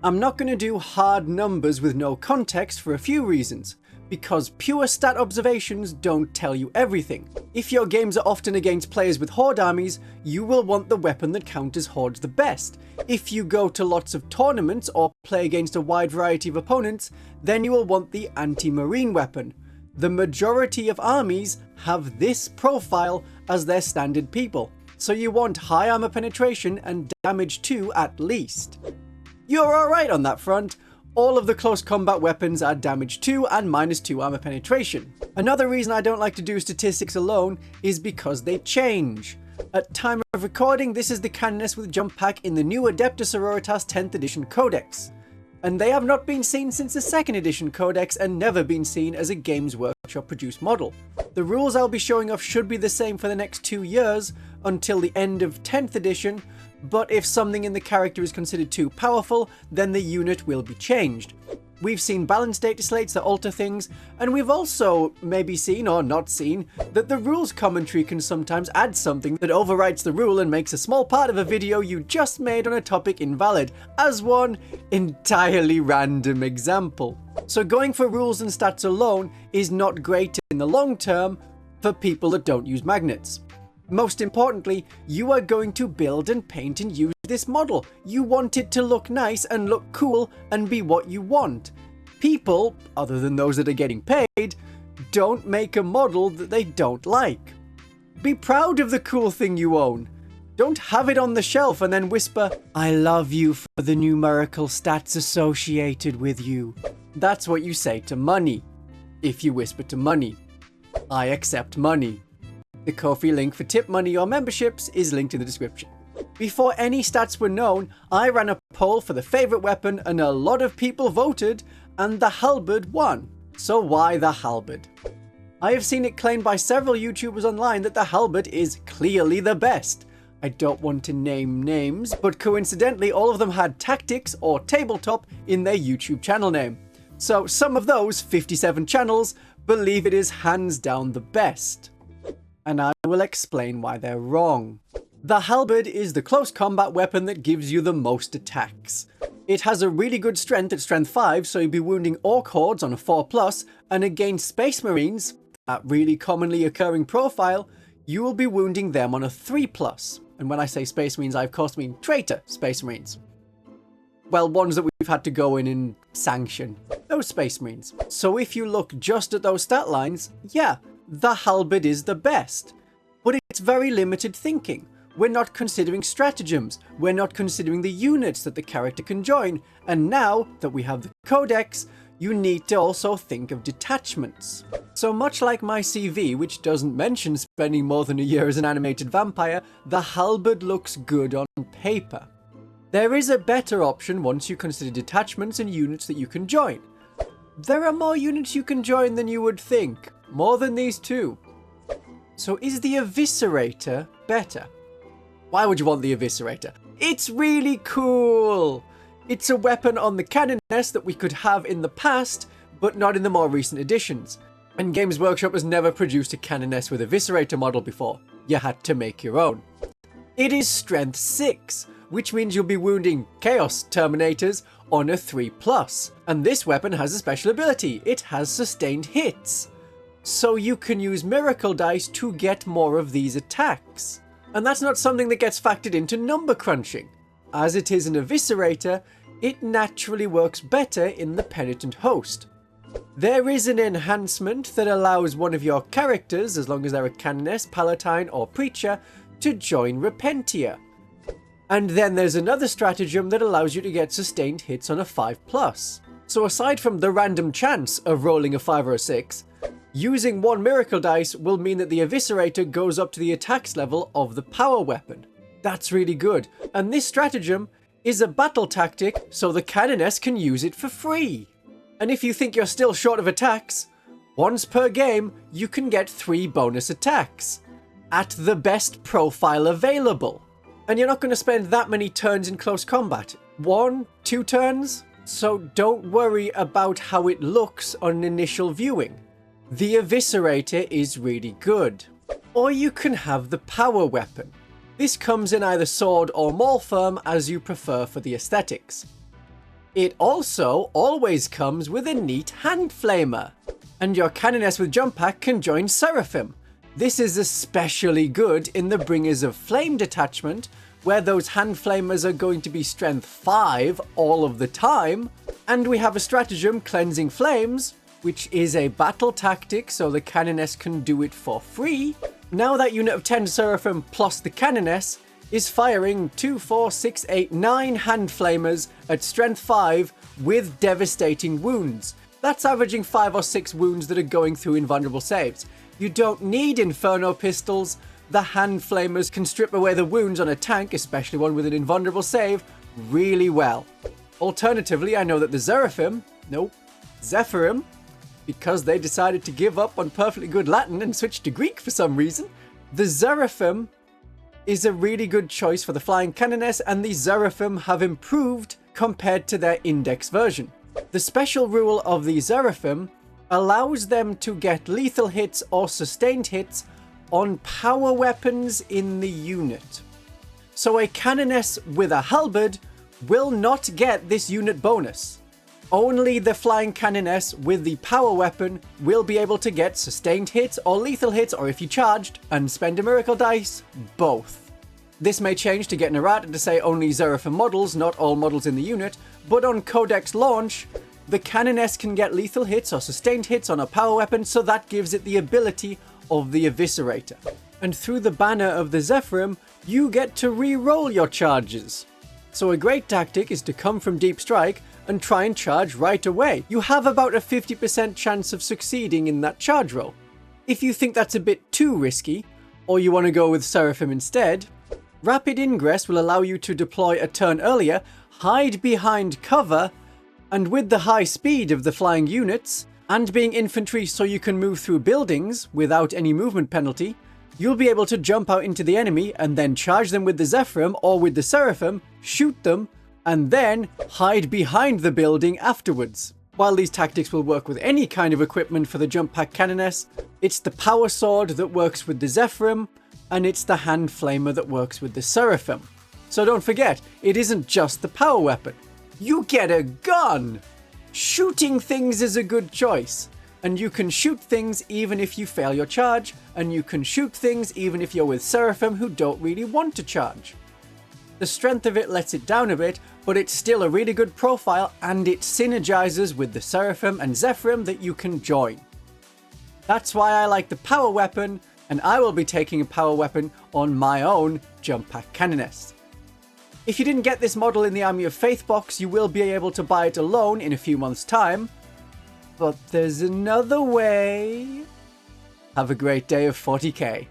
I'm not going to do hard numbers with no context for a few reasons. Because pure stat observations don't tell you everything. If your games are often against players with horde armies, you will want the weapon that counters hordes the best. If you go to lots of tournaments or play against a wide variety of opponents, then you will want the anti-marine weapon. The majority of armies have this profile as their standard people, so you want high armor penetration and damage 2 at least. You're alright on that front. All of the close combat weapons are damage 2 and -2 armor penetration. Another reason I don't like to do statistics alone is because they change. At time of recording, this is the Canoness with jump pack in the new Adepta Sororitas 10th edition Codex. And they have not been seen since the 2nd edition Codex and never been seen as a Games Workshop produced model. The rules I'll be showing off should be the same for the next 2 years until the end of 10th edition, but if something in the character is considered too powerful, then the unit will be changed. We've seen balance data slates that alter things, and we've also maybe seen or not seen that the rules commentary can sometimes add something that overwrites the rule and makes a small part of a video you just made on a topic invalid, as one entirely random example. So going for rules and stats alone is not great in the long term for people that don't use magnets. Most importantly, you are going to build and paint and use this model. You want it to look nice and look cool and be what you want. People, other than those that are getting paid, don't make a model that they don't like. Be proud of the cool thing you own. Don't have it on the shelf and then whisper, "I love you for the numerical stats associated with you." That's what you say to money. If you whisper to money. I accept money. The Ko-fi link for tip money or memberships is linked in the description. Before any stats were known, I ran a poll for the favourite weapon and a lot of people voted, and the halberd won. So why the halberd? I have seen it claimed by several YouTubers online that the halberd is clearly the best. I don't want to name names, but coincidentally all of them had tactics or tabletop in their YouTube channel name. So some of those 57 channels believe it is hands down the best. And I will explain why they're wrong. The halberd is the close combat weapon that gives you the most attacks. It has a really good strength at strength 5, so you'll be wounding orc hordes on a 4+, and against space marines, that really commonly occurring profile, you will be wounding them on a 3+. And when I say space marines, I of course mean traitor space marines. Well, ones that we've had to go in and sanction. Those space marines. So if you look just at those stat lines, yeah, the halberd is the best. But it's very limited thinking. We're not considering stratagems. We're not considering the units that the character can join. And now that we have the Codex, you need to also think of detachments. So much like my CV, which doesn't mention spending more than a year as an animated vampire, the halberd looks good on paper. There is a better option once you consider detachments and units that you can join. There are more units you can join than you would think. More than these two. So is the Eviscerator better? Why would you want the Eviscerator? It's really cool! It's a weapon on the Canoness that we could have in the past, but not in the more recent editions. And Games Workshop has never produced a Canoness with Eviscerator model before. You had to make your own. It is strength 6, which means you'll be wounding Chaos Terminators on a 3+. And this weapon has a special ability. It has sustained hits. So you can use miracle dice to get more of these attacks. And that's not something that gets factored into number crunching. As it is an Eviscerator, it naturally works better in the Penitent Host. There is an enhancement that allows one of your characters, as long as they're a Canoness, Palatine or Preacher, to join Repentia. And then there's another stratagem that allows you to get sustained hits on a 5+. So aside from the random chance of rolling a 5 or a 6, using one miracle dice will mean that the Eviscerator goes up to the attacks level of the power weapon. That's really good. And this stratagem is a battle tactic, so the Canoness can use it for free. And if you think you're still short of attacks, once per game, you can get 3 bonus attacks at the best profile available. And you're not going to spend that many turns in close combat. 1, 2 turns? So don't worry about how it looks on initial viewing. The Eviscerator is really good. Or you can have the power weapon. This comes in either sword or maul form as you prefer for the aesthetics. It also always comes with a neat hand flamer. And your Canoness with jump pack can join Seraphim. This is especially good in the Bringers of Flame detachment, where those hand flamers are going to be strength 5 all of the time. And we have a stratagem, Cleansing Flames, which is a battle tactic, so the Canoness can do it for free. Now that unit of 10 Seraphim plus the Canoness is firing 2, 4, 6, 8, 9 hand flamers at strength 5 with devastating wounds. That's averaging 5 or 6 wounds that are going through invulnerable saves. You don't need Inferno pistols. The hand flamers can strip away the wounds on a tank, especially one with an invulnerable save, really well. Alternatively, I know that the Zephyrim, because they decided to give up on perfectly good Latin and switch to Greek for some reason, the Seraphim is a really good choice for the Flying Canoness, and the Seraphim have improved compared to their index version. The special rule of the Seraphim allows them to get lethal hits or sustained hits on power weapons in the unit. So a Canoness with a halberd will not get this unit bonus. Only the Flying Canoness with the power weapon will be able to get sustained hits or lethal hits, or if you charged and spend a miracle dice, both. This may change to get an errata to say only Seraphim models, not all models in the unit, but on Codex launch, the Canoness can get lethal hits or sustained hits on a power weapon, so that gives it the ability of the Eviscerator. And through the banner of the Zephyrim, you get to re-roll your charges. So a great tactic is to come from Deep Strike and try and charge right away. You have about a 50% chance of succeeding in that charge roll. If you think that's a bit too risky, or you want to go with Seraphim instead, Rapid Ingress will allow you to deploy a turn earlier, hide behind cover, and with the high speed of the flying units, and being infantry so you can move through buildings without any movement penalty, you'll be able to jump out into the enemy and then charge them with the Zephyrim or with the Seraphim, shoot them, and then hide behind the building afterwards. While these tactics will work with any kind of equipment for the jump pack Canoness, it's the power sword that works with the Zephyrim, and it's the hand flamer that works with the Seraphim. So don't forget, it isn't just the power weapon. You get a gun! Shooting things is a good choice. And you can shoot things even if you fail your charge, and you can shoot things even if you're with Seraphim who don't really want to charge. The strength of it lets it down a bit, but it's still a really good profile, and it synergizes with the Seraphim and Zephyrim that you can join. That's why I like the power weapon, and I will be taking a power weapon on my own jump pack Canoness. If you didn't get this model in the Army of Faith box, you will be able to buy it alone in a few months' time. But there's another way. Have a great day of 40k.